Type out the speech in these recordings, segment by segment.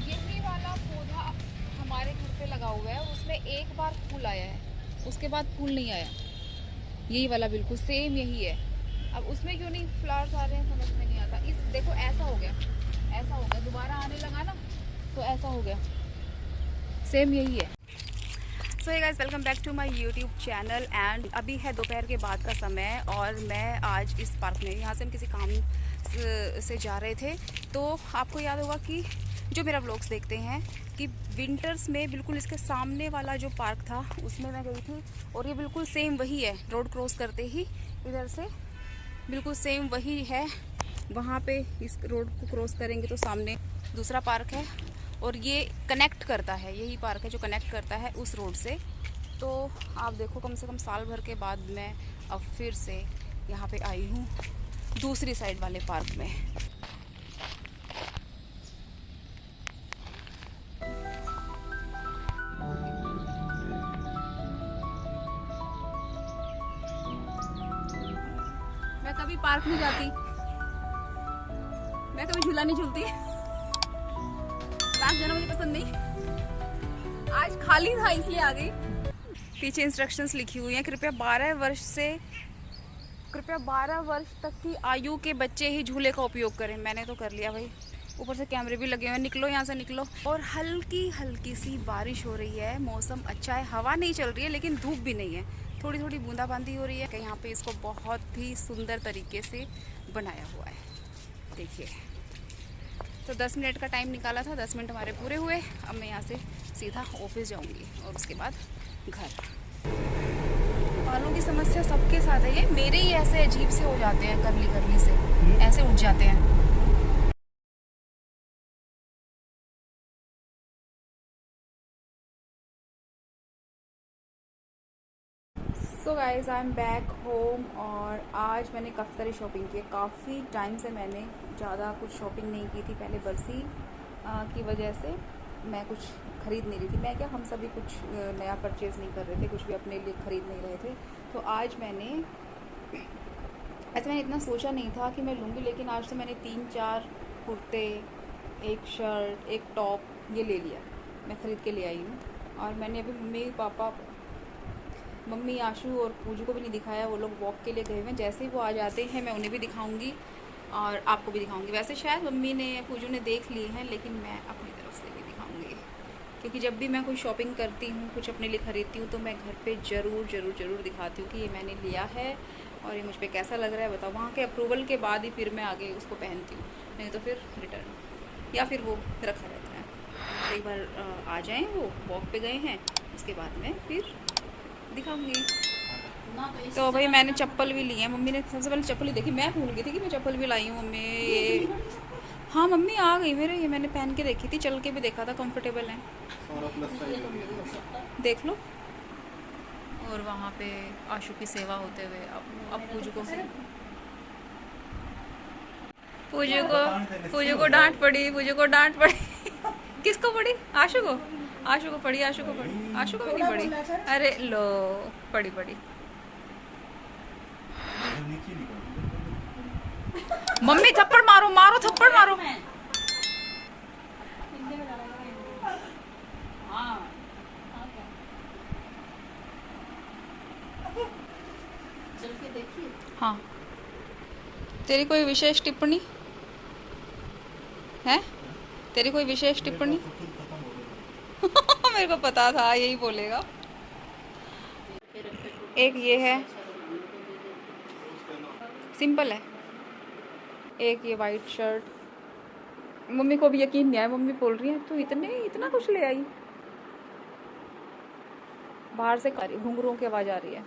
यही वाला पौधा हमारे घर पे लगा हुआ है, उसमें एक बार फूल आया है, उसके बाद फूल नहीं आया। यही वाला बिल्कुल सेम यही है। अब उसमें क्यों नहीं फ्लावर्स आ रहे हैं समझ में नहीं आता। इस देखो ऐसा हो गया, ऐसा हो गया, दोबारा आने लगा ना तो ऐसा हो गया, सेम यही है। So hey guys, welcome back to my YouTube channel. And अभी है दोपहर के बाद का समय और मैं आज इस पार्क में, यहाँ से हम किसी काम से जा रहे थे। तो आपको याद होगा कि जो मेरा व्लॉग्स देखते हैं कि विंटर्स में बिल्कुल इसके सामने वाला जो पार्क था उसमें मैं गई थी, और ये बिल्कुल सेम वही है। रोड क्रॉस करते ही इधर से बिल्कुल सेम वही है। वहाँ पे इस रोड को क्रॉस करेंगे तो सामने दूसरा पार्क है, और ये कनेक्ट करता है, यही पार्क है जो कनेक्ट करता है उस रोड से। तो आप देखो, कम से कम साल भर के बाद मैं अब फिर से यहाँ पे आई हूँ दूसरी साइड वाले पार्क में। मैं कभी पार्क नहीं जाती, मैं कभी झूला नहीं झूलती, पार्क जाना मुझे पसंद नहीं। आज खाली था इसलिए आ गई। पीछे इंस्ट्रक्शंस लिखी हुई हैं, कृपया 12 वर्ष तक की आयु के बच्चे ही झूले का उपयोग करें। मैंने तो कर लिया भाई, ऊपर से कैमरे भी लगे हुए हैं। निकलो यहाँ से निकलो। और हल्की हल्की सी बारिश हो रही है, मौसम अच्छा है, हवा नहीं चल रही है लेकिन धूप भी नहीं है, थोड़ी थोड़ी बूंदाबांदी हो रही है। यहाँ पे इसको बहुत ही सुंदर तरीके से बनाया हुआ है, देखिए। तो 10 मिनट का टाइम निकाला था, 10 मिनट हमारे पूरे हुए। अब मैं यहाँ से सीधा ऑफिस जाऊँगी और उसके बाद घर। बालों की समस्या सबके साथ है, ये मेरे ही ऐसे अजीब से हो जाते हैं, करली करली से ऐसे उठ जाते हैं। So guys, I am back home. और आज मैंने काफ़ी सारी शॉपिंग की। काफ़ी टाइम से मैंने ज़्यादा कुछ शॉपिंग नहीं की थी। पहले बरसी की वजह से मैं कुछ ख़रीद नहीं रही थी। मैं क्या, हम सभी कुछ नया परचेज़ नहीं कर रहे थे, कुछ भी अपने लिए ख़रीद नहीं रहे थे। तो आज मैंने इतना सोचा नहीं था कि मैं लूँगी, लेकिन आज तो मैंने 3-4 कुर्ते, एक शर्ट, एक टॉप ये ले लिया, मैं ख़रीद के ले आई हूँ। और मैंने अभी मम्मी, आशू और पूजू को भी नहीं दिखाया, वो लोग वॉक के लिए गए हुए हैं। जैसे ही वो आ जाते हैं मैं उन्हें भी दिखाऊंगी और आपको भी दिखाऊंगी। वैसे शायद मम्मी ने, पूजू ने देख लिए हैं, लेकिन मैं अपनी तरफ से भी दिखाऊंगी, क्योंकि जब भी मैं कोई शॉपिंग करती हूँ, कुछ अपने लिए ख़रीदती हूँ, तो मैं घर पे ज़रूर दिखाती हूँ कि ये मैंने लिया है और ये मुझ पर कैसा लग रहा है, बताओ। वहाँ के अप्रूवल के बाद ही फिर मैं आगे उसको पहनती हूँ, नहीं तो फिर रिटर्न, या फिर वो रखा रहता है। एक बार आ जाएँ, वो वॉक पे गए हैं, उसके बाद में फिर दिखाऊंगी। तो भाई मैंने चप्पल भी ली है। मम्मी ने सबसे पहले चप्पल ही देखी, मैं भूल गई थी कि मैं चप्पल भी लाई हूँ। मम्मी ये, हाँ मम्मी आ गई मेरे, ये मैंने पहन के देखी थी, चल के भी देखा था, कंफर्टेबल है, देख लो। और वहाँ पे आशु की सेवा होते हुए अब पूजू को डांट पड़ी, पूजू को डांट पड़ी। किसको पड़ी? आशु को। आशु को पड़ी, आशु को पड़ी, आशु को भी नहीं पड़ी। अरे लो, पड़ी। मम्मी थप्पड़ मारो, मारो थप्पड़ मारो। हाँ, तेरी कोई विशेष टिप्पणी है? तेरी कोई विशेष टिप्पणी? मेरे को पता था यही बोलेगा। एक ये है, सिंपल है। एक ये वाइट शर्ट। मम्मी को भी यकीन नहीं आया, मम्मी बोल रही है तू इतना कुछ ले आई। बाहर से घुंघरूओं की आवाज आ रही है।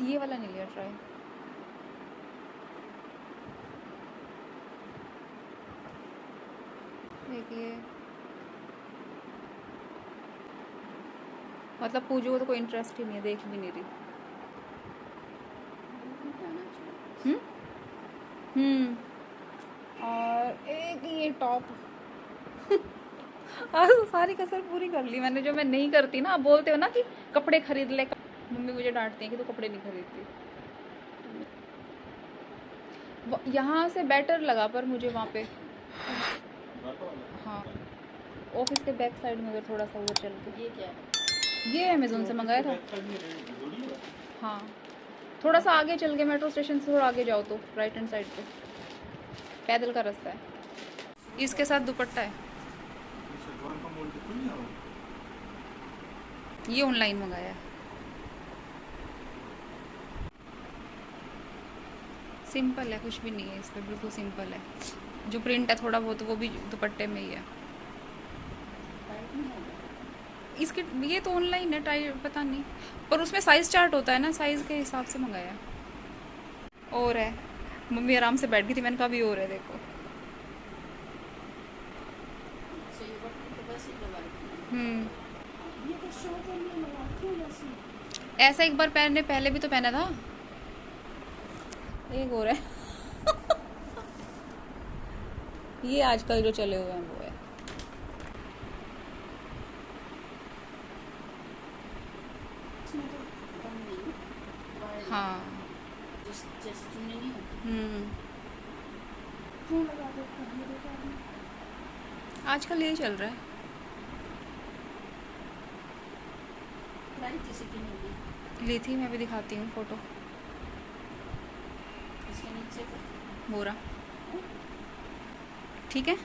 ये वाला नहीं लिया ट्राई। एक ये, मतलब पूजू को तो कोई इंटरेस्ट ही नहीं है, देख भी नहीं रही। हम्म। और एक ये टॉप, आज तो सारी कसर पूरी कर ली मैंने, जो मैं नहीं करती ना। आप बोलते हो ना कि कपड़े खरीद ले, मम्मी मुझे डांटती है कि तू कपड़े नहीं खरीदती। यहाँ से बेटर लगा पर मुझे वहाँ पे, हाँ ऑफिस के बैक साइड में, अगर थोड़ा सा उधर चल के। ये क्या है? ये अमेजोन से मंगाया था। हाँ थोड़ा सा आगे चल के, मेट्रो स्टेशन से थोड़ा आगे जाओ तो राइट हैंड साइड पे पैदल का रास्ता है। इसके साथ दुपट्टा है। ये ऑनलाइन मंगाया है। सिंपल है, कुछ भी नहीं है इस पर, बिल्कुल सिंपल है। जो प्रिंट है थोड़ा बहुत, वो भी दुपट्टे में ही है। इसके ये तो ऑनलाइन है, टाई पता नहीं, पर उसमें साइज़ चार्ट होता है ना, साइज़ के हिसाब से मंगाया। और है, मम्मी आराम से बैठ गई थी, मैंने कहा भी और है देखो। ऐसा एक बार पहनने, पहले भी तो पहना था। एक और है ये आजकल जो चले हुए हैं वो है। हाँ आजकल यही चल रहा है। ली थी, मैं भी दिखाती हूँ फोटो। बोरा ठीक है,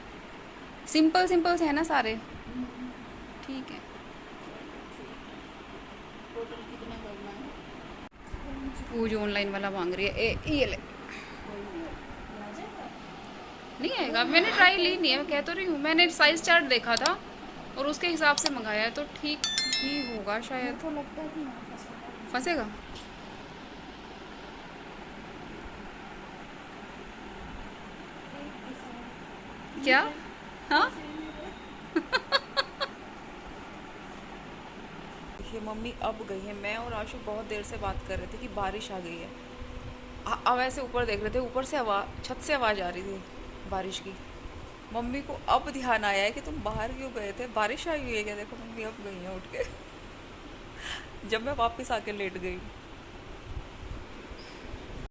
सिंपल सिंपल से है ना सारे, ठीक है। वो जो ऑनलाइन वाला मांग रही है, ये ले। नहीं आएगा, मैंने ट्राई ली नहीं है, कह तो रही हूँ। मैंने साइज चार्ट देखा था और उसके हिसाब से मंगाया है, तो ठीक ही होगा शायद। तो लगता है कि फंसेगा। क्या? हाँ देखिए मम्मी अब गई है। मैं और आशु बहुत देर से बात कर रहे थे कि बारिश आ गई है। अब ऐसे ऊपर देख रहे थे, ऊपर से आवाज़, छत से आवाज़ आ रही थी बारिश की। मम्मी को अब ध्यान आया है कि तुम बाहर क्यों गए थे, बारिश आई हुई है क्या? देखो मम्मी अब गई हैं उठ के जब मैं वापस आके लेट गई।